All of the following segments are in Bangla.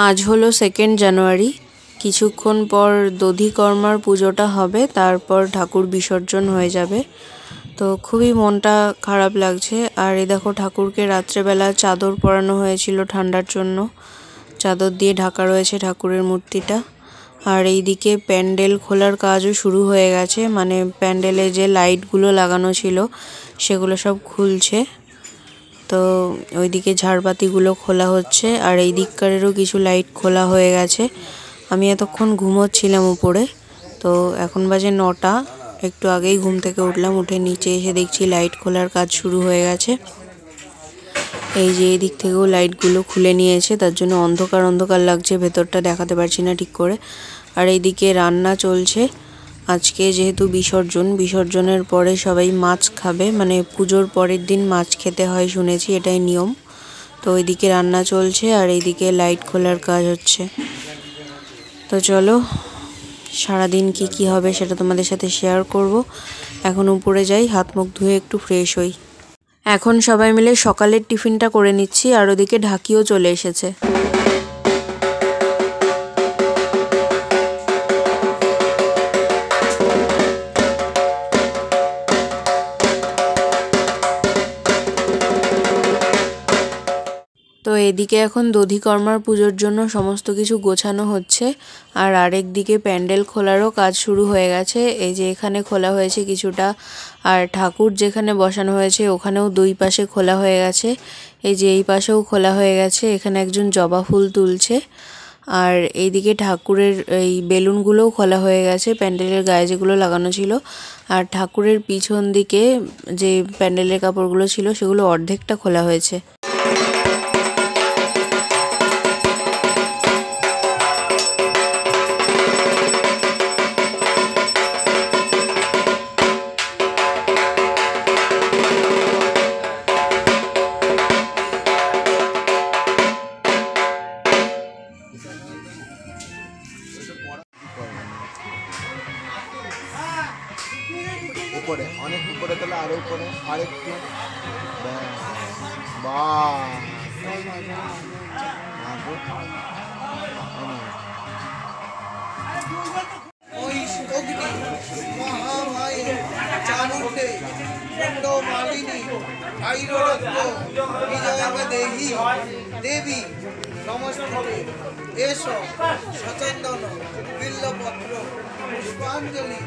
আজ হলো 2 জানুয়ারি। কিছুক্ষণ পর দধিকর্মার পুজোটা হবে, তারপর ঠাকুর বিসর্জন হয়ে যাবে। তো খুবই মনটা খারাপ লাগছে। আর এই দেখো, ঠাকুরকে রাত্রেবেলা চাদর পরানো হয়েছিল ঠান্ডার জন্য, চাদর দিয়ে ঢাকা রয়েছে ঠাকুরের মূর্তিটা। আর এইদিকে প্যান্ডেল খোলার কাজও শুরু হয়ে গেছে, মানে প্যান্ডেলে যে লাইটগুলো লাগানো ছিল সেগুলো সব খুলছে। তো ওইদিকে ঝাড়বাতিগুলো খোলা হচ্ছে, আর এই দিককারেরও কিছু লাইট খোলা হয়ে গেছে। আমি এতক্ষণ ঘুমোচ্ছিলাম উপরে, তো এখন বাজে 9টা। একটু আগেই ঘুম থেকে উঠলাম, উঠে নিচে এসে দেখছি লাইট খোলার কাজ শুরু হয়ে গেছে। এই যে এই দিক থেকেও লাইটগুলো খুলে নিয়েছে, তার জন্য অন্ধকার অন্ধকার লাগছে, ভেতরটা দেখাতে পারছি না ঠিক করে। আর এইদিকে রান্না চলছে। আজকে যেহেতু বিসর্জনের পরে সবাই মাছ খাবে, মানে পুজোর পরের দিন মাছ খেতে হয় শুনেছি, এটাই নিয়ম। তো ওইদিকে রান্না চলছে আর এইদিকে লাইট খোলার কাজ হচ্ছে। তো চলো, সারাদিন কি হবে সেটা তোমাদের সাথে শেয়ার করব। এখন উপরে যাই, হাত মুখ ধুয়ে একটু ফ্রেশ হই। এখন সবাই মিলে সকালের টিফিনটা করে নিচ্ছি, আর ওদিকে ঢাকিও চলে এসেছে। তো এদিকে এখন দধিকর্মার পুজোর জন্য সমস্ত কিছু গোছানো হচ্ছে, আর আরেক দিকে প্যান্ডেল খোলারও কাজ শুরু হয়ে গেছে। এই যে এখানে খোলা হয়েছে কিছুটা, আর ঠাকুর যেখানে বসানো হয়েছে ওখানেও দুই পাশে খোলা হয়ে গেছে। এই যে এই পাশেও খোলা হয়ে গেছে, এখানে একজন জবা ফুল তুলছে। আর এইদিকে ঠাকুরের এই বেলুনগুলোও খোলা হয়ে গেছে, প্যান্ডেলের গায়ে যেগুলো লাগানো ছিল। আর ঠাকুরের পিছন দিকে যে প্যান্ডেলের কাপড়গুলো ছিল সেগুলো অর্ধেকটা খোলা হয়েছে। উপরে অনেক উপরে, তাহলে আরো উপরে আরেকটু। বাহ, দেবী নমস্তে। এসো সচন্দন বিল্লপত্র পুষ্পাঞ্জলি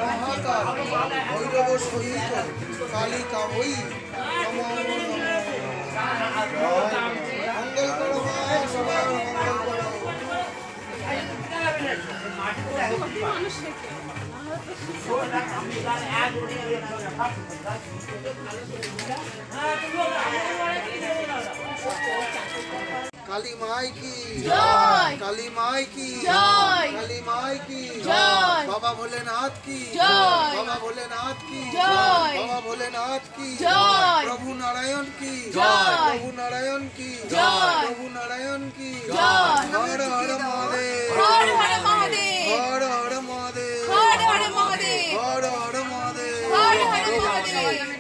মহাকাল ভৈরব সহিত কালিকা ওই মঙ্গল করো মা, সবার মঙ্গল করো। কালী মাই কি জয়, কালী মাই কি জয়, কালী মাই কি জয়, বাবা ভোলেনাথ কি জয়, বাবা ভোলেনাথ কি জয়, বাবা ভোলেনাথ কি জয়, প্রভু নারায়ণ কি জয়, প্রভু নারায়ণ কি জয়, প্রভু নারায়ণ কি জয়। হর হর মহাদেব, হর হর মহাদেব, হর হর মহাদেব, হর হর মহাদেব, হর হর মহাদেব, হর হর মহাদেব।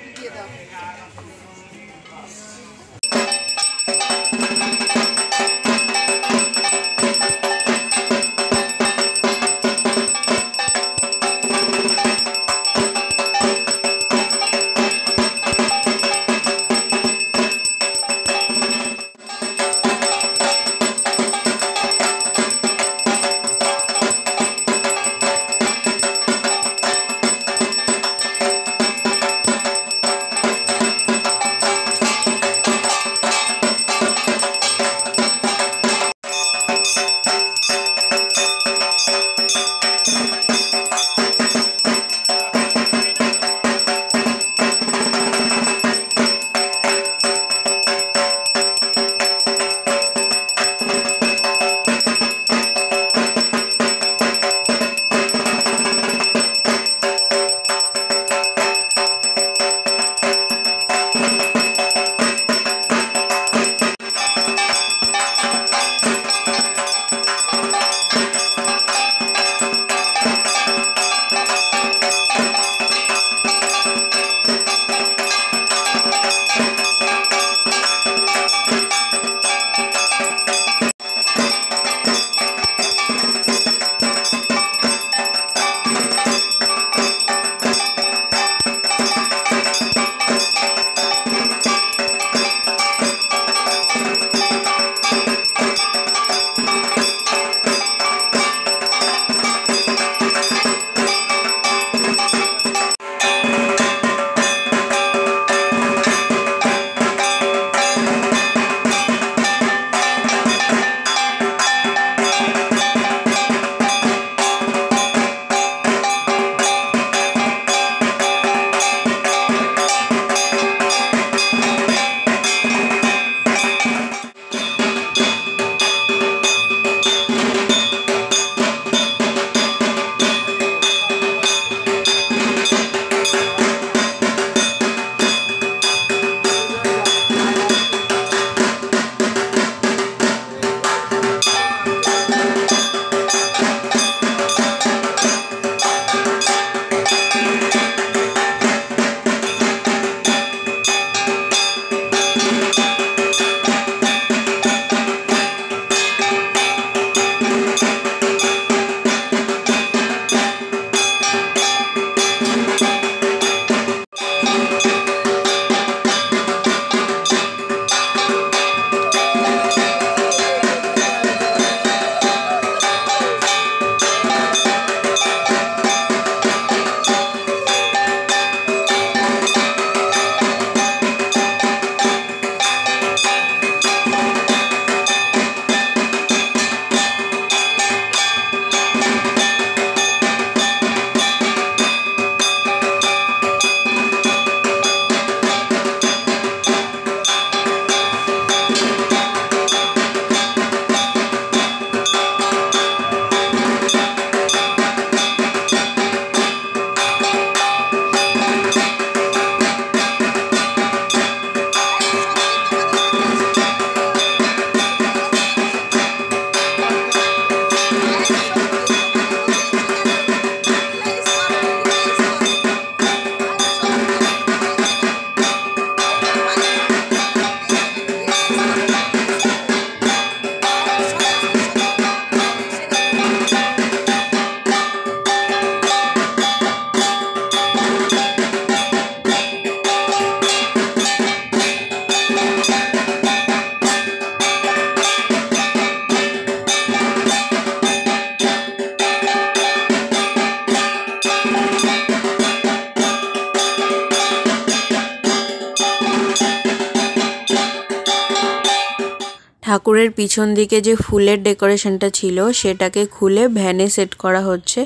ঠাকুরের পিছন দিকে যে ফুলের ডেকোরেশনটা ছিল সেটাকে খুলে ভ্যানে সেট করা হচ্ছে।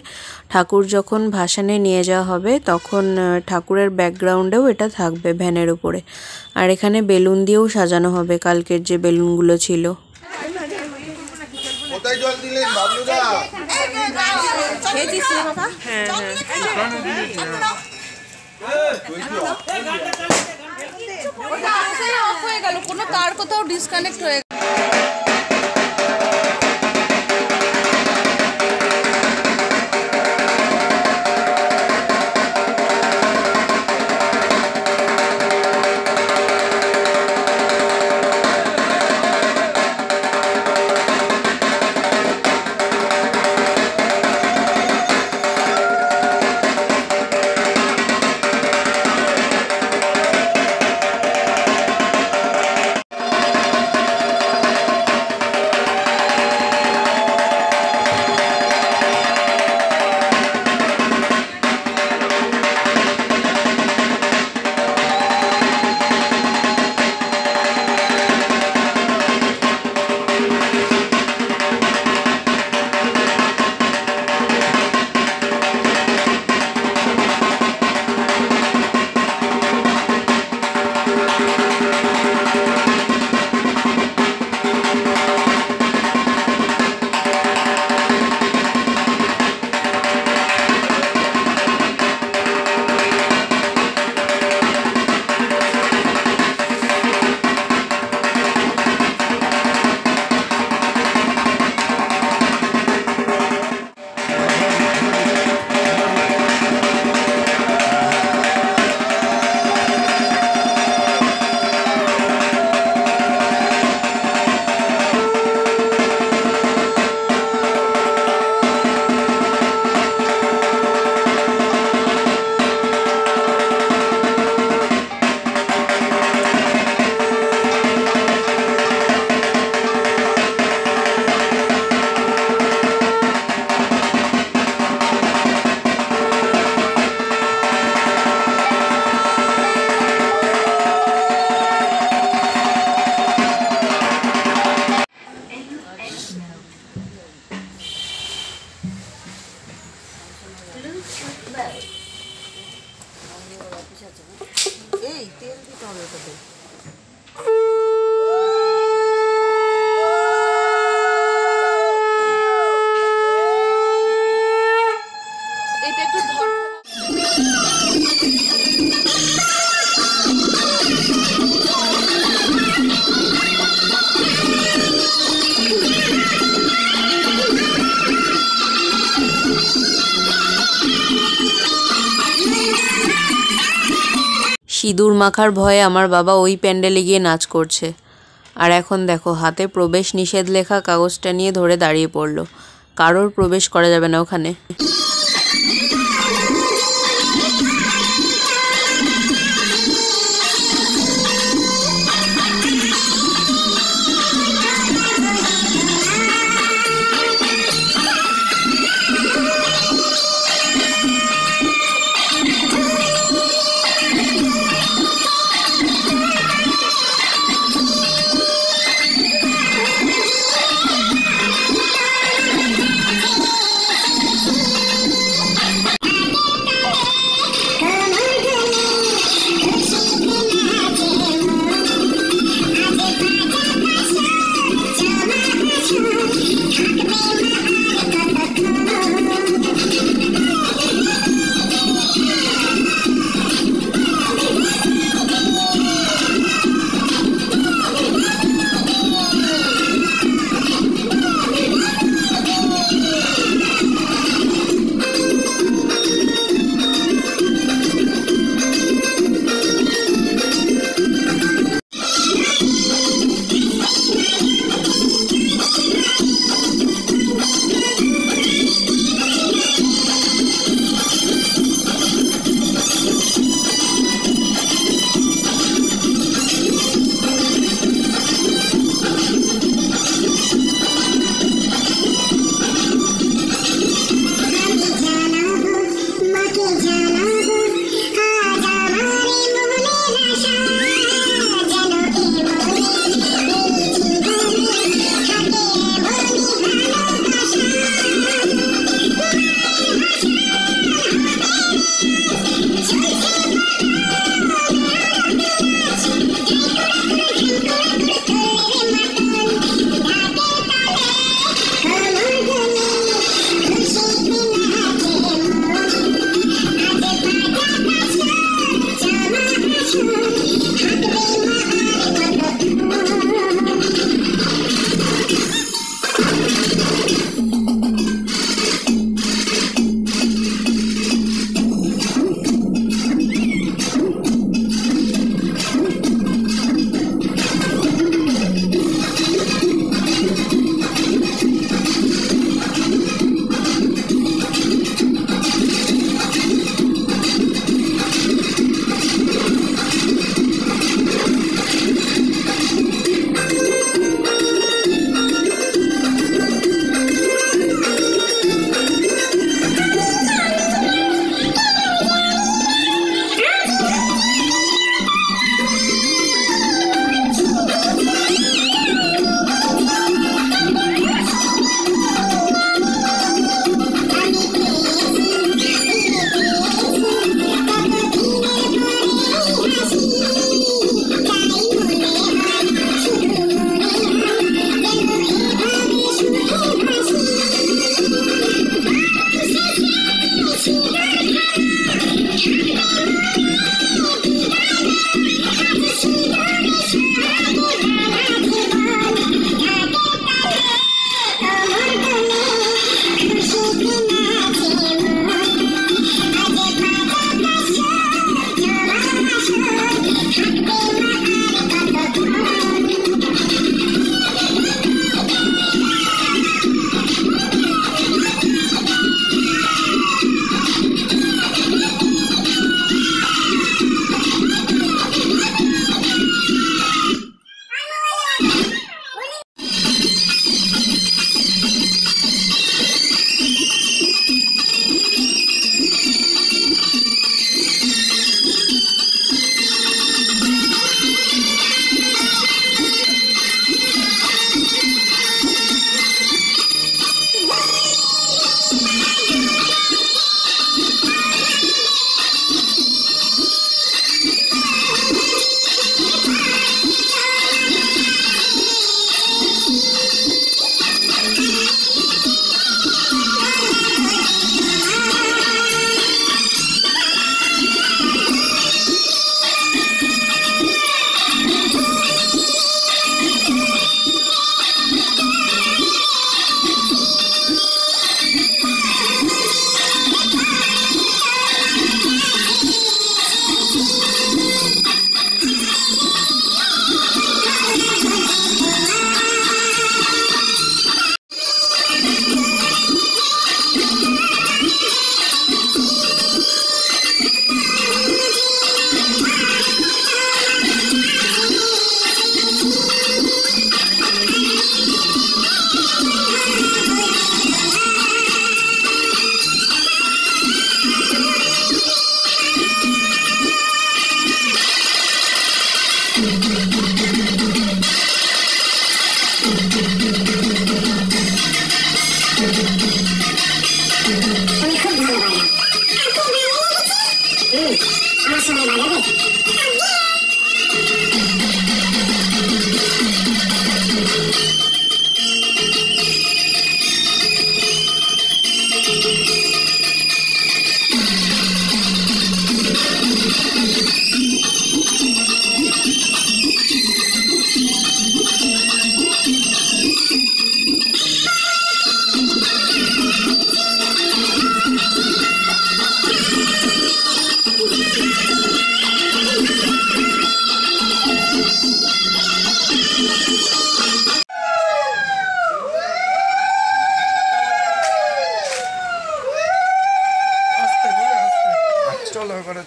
ঠাকুর যখন ভাসানে নিয়ে যাওয়া হবে তখন ঠাকুরের ব্যাকগ্রাউন্ডেও এটা থাকবে ভ্যানের উপরে। আর এখানে বেলুন দিয়েও সাজানো হবে কালকের যে বেলুনগুলো ছিল। কোথায় জল দিলেন বাবলুদা? কোনো তার কোথাও ডিসকানেক্ট হয়ে সিঁদুর মাখার ভয়ে আমার বাবা ওই প্যান্ডেলে গিয়ে নাচ করছে। আর এখন দেখো হাতে প্রবেশ নিষেধ লেখা কাগজটা নিয়ে ধরে দাঁড়িয়ে পড়লো। কারোর প্রবেশ করা যাবে না ওখানে।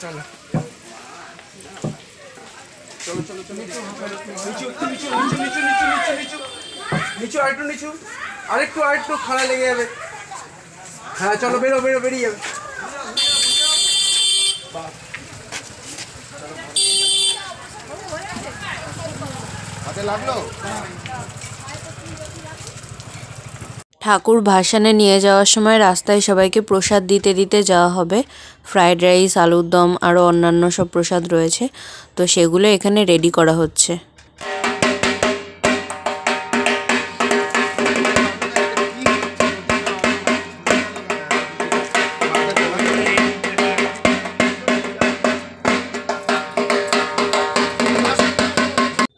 চলো চলো চলো চলো নিচু নিচু নিচু নিচু নিচু নিচু নিচু নিচু আরেকটু খাড়া লেগে যাবে। হ্যাঁ চলো বেরো বেরো বেরিয়ে যাবে। হাতে লাগলো। ঠাকুর ভাসানে নিয়ে যাওয়ার সময় রাস্তায় সবাইকে প্রসাদ দিতে দিতে যাওয়া হবে। ফ্রাইড রাইস, আলুর দম, আরও অন্যান্য সব প্রসাদ রয়েছে, তো সেগুলো এখানে রেডি করা হচ্ছে।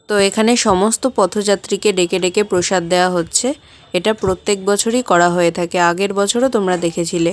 তো এখানে সমস্ত পথযাত্রীকে ডেকে ডেকে প্রসাদ দেওয়া হচ্ছে। এটা প্রত্যেক বছরই করা হয়ে থাকে, আগের বছরও তোমরা দেখেছিলে।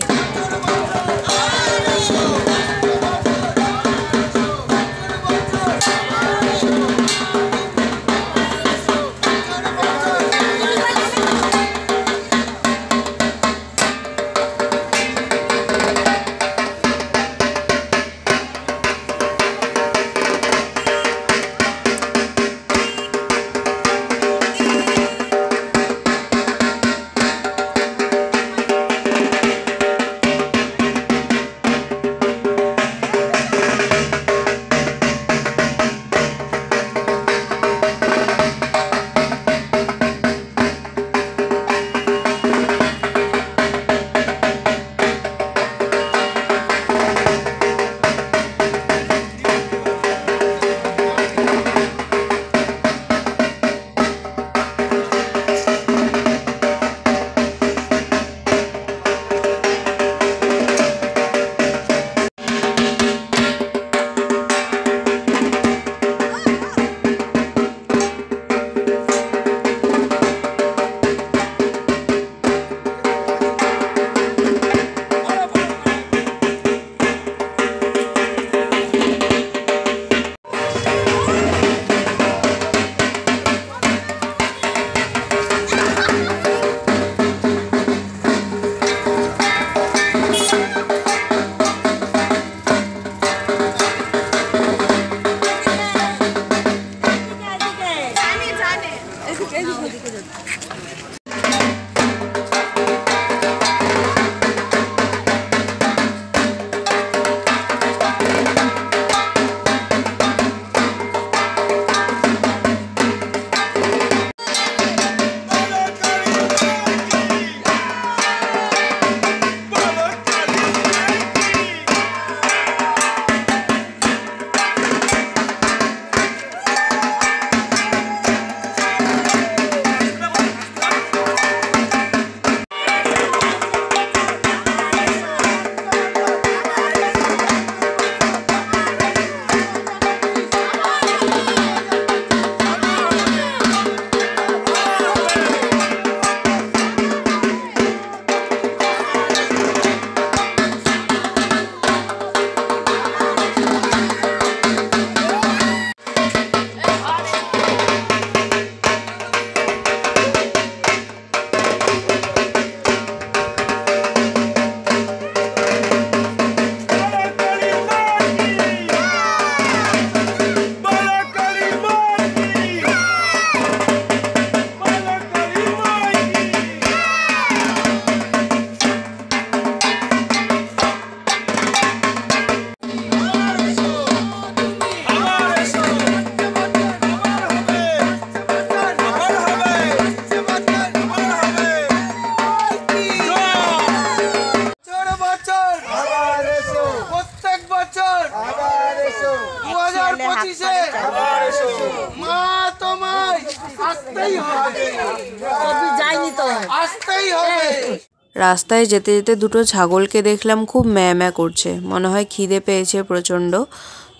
রাস্তায় যেতে যেতে দুটো ছাগলকে দেখলাম খুব ম্যাঁ ম্যাঁ করছে, মনে হয় খিদে পেয়েছে প্রচণ্ড।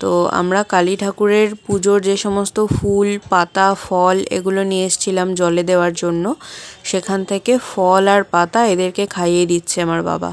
তো আমরা কালী ঠাকুরের পুজোর যে সমস্ত ফুল, পাতা, ফল এগুলো নিয়ে এসেছিলাম জলে দেওয়ার জন্য, সেখান থেকে ফল আর পাতা এদেরকে খাইয়ে দিচ্ছে আমার বাবা।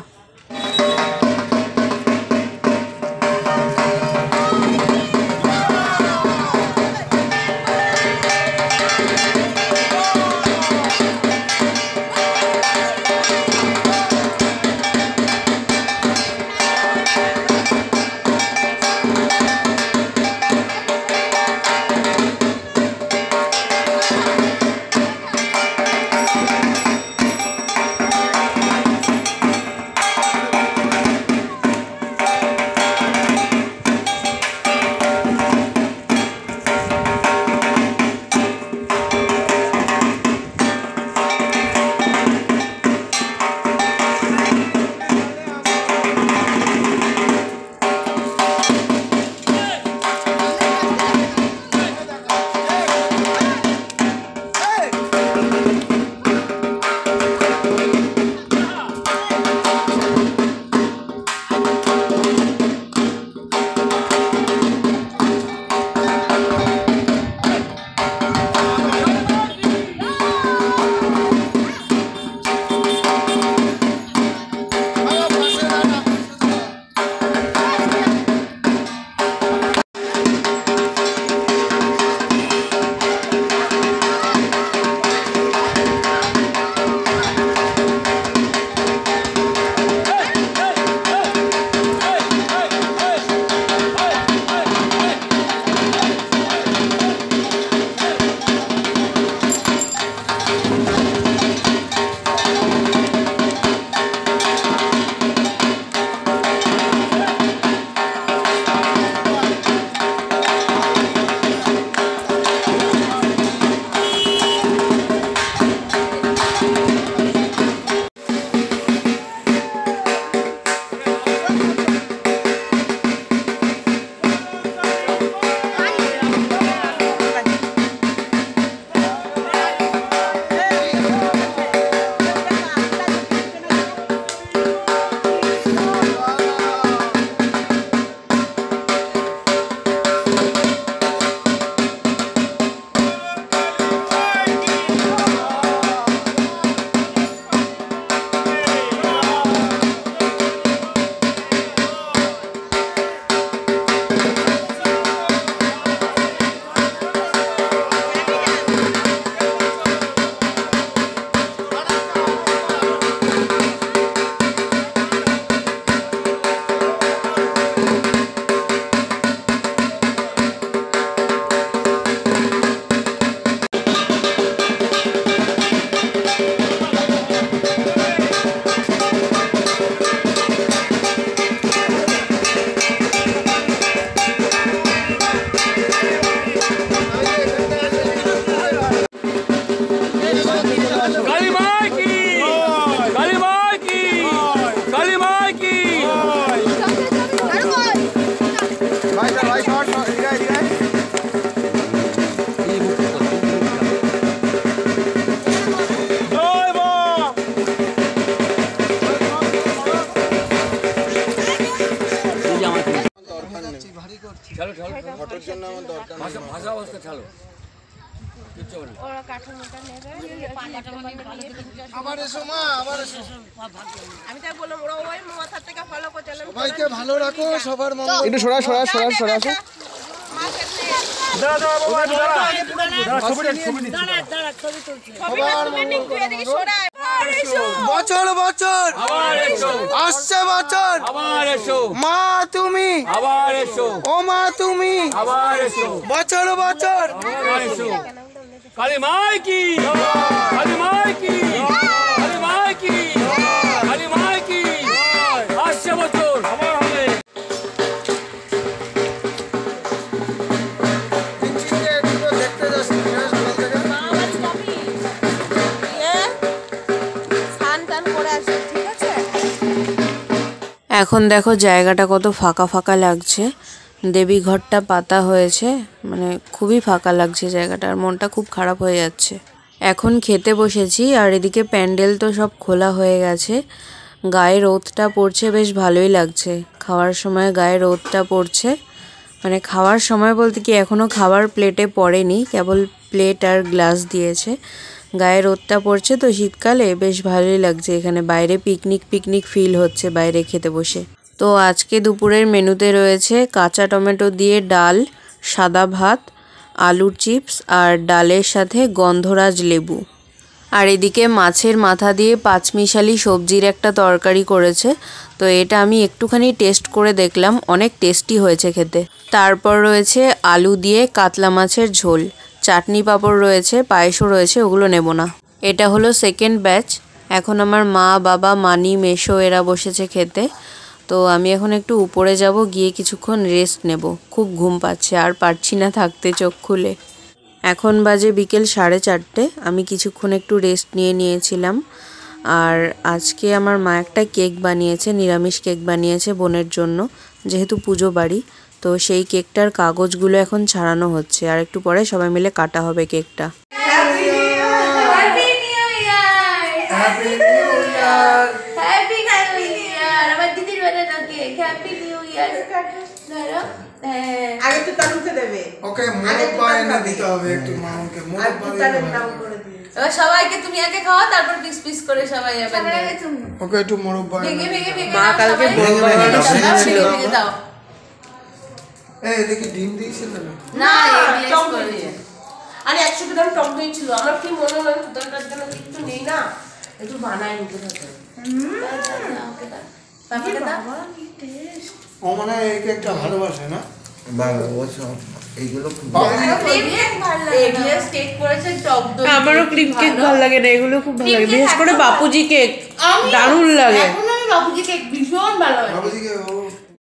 নেওয়ার দরকার নেই। ভাষা অবস্থা ছাড়ো কিচ্ছু না ওরা কাঠামোটা নেবে আবার এসো মা, আবার এসো। আমি তাই বললাম ওরা ওই মাথার থেকে ফলো করতে সবাইকে ভালো রাখো, সবার মঙ্গল। একটু সরা সরা সরা সরা সরা বছর বছর আসছে বছর, মা তুমি, ও মা তুমি, বছর বছর। কালী মাই কি, কালী মাই কি, কালী মাই কি, কালী মাই কি, আসছে বছর আবার হবে। দেখতে যাচ্ছি স্নান টান করে আসবে, ঠিক আছে? এখন দেখো জায়গাটা কত ফাঁকা ফাঁকা লাগছে, দেবী ঘরটা পাতা হয়েছে, মানে খুবই ফাঁকা লাগছে জায়গাটা, আর মনটা খুব খারাপ হয়ে যাচ্ছে। এখন খেতে বসেছি, আর এদিকে প্যান্ডেল তো সব খোলা হয়ে গেছে, গায়ে রোদটা পড়ছে, বেশ ভালোই লাগছে। খাওয়ার সময় গায়ে রোদটা পড়ছে, মানে খাওয়ার সময় বলতে কি এখনও খাবার প্লেটে পড়েনি, কেবল প্লেট আর গ্লাস দিয়েছে। গায়ে রোদটা পড়ছে তো শীতকালে, বেশ ভালোই লাগছে। এখানে বাইরে পিকনিক পিকনিক ফিল হচ্ছে বাইরে খেতে বসে। তো আজকে দুপুরের মেনুতে রয়েছে কাঁচা টমেটো দিয়ে ডাল, সাদা ভাত, আলুর চিপস আর ডালের সাথে গন্ধরাজ লেবু। আর এদিকে মাছের মাথা দিয়ে পাঁচমিশালি সবজির একটা তরকারি করেছে, তো এটা আমি একটুখানি টেস্ট করে দেখলাম, অনেক টেস্টি হয়েছে খেতে। তারপর রয়েছে আলু দিয়ে কাতলা মাছের ঝোল, চাটনি পাঁপড় রয়েছে, পায়েসও রয়েছে, ওগুলো নেব না। এটা হলো সেকেন্ড ব্যাচ। এখন আমার মা, বাবা, মানি, মেশো এরা বসেছে খেতে। তো আমি এখন একটু উপরে যাব, গিয়ে কিছুক্ষণ রেস্ট নেব, খুব ঘুম পাচ্ছে, আর পারছি না থাকতে চোখ খুলে। এখন বাজে বিকেল 4:30। আমি কিছুক্ষণ একটু রেস্ট নিয়েছিলাম। আর আজকে আমার মা একটা কেক বানিয়েছে, নিরামিষ কেক বানিয়েছে বোনের জন্য, যেহেতু পুজো বাড়ি। তো সেই কেকটার কাগজগুলো এখন ছাড়ানো হচ্ছে, আর একটু পরে সবাই মিলে কাটা হবে কেকটা। আগে তো তালুতে দেবে, ওকে মুরব্বা এনে দিতে হবে একটু, মাকে মুরব্বা দিতে হবে। এবার সবাইকে তুমি আগে খাওয়া, তারপর পিস পিস করে সবাই আবার ওকে একটু মুরব্বা ভেঙে ভেঙে ভেঙে মা নাও, কালকে সবাই। বলবো ভেঙে না, দাও, ছিল। ভেঙে ভেঙে দাও। এই দেখি ডিম দিয়েছিল না? না, এই টক করেছে। আরে 100 গ্রাম টক দই ছিল, আমরা কি মনে হয় দরকার জন্য কিছু নেই না, একটু বানাই নিতে হবে। ওকে দাও, পাপাকে দাও। ও মানে এই কেকটা ভালোবাসে না? এইগুলো এগলেস কেক করেছে টক দই। আমারও ক্রিম কেক ভালো লাগে না, এগুলো খুব ভালো লাগে, বিশেষ করে বাপুজি কেক দারুণ লাগে। এখন আমি বাবুজি কেক ভীষণ ভালো লাগে। বাবুজিকে ও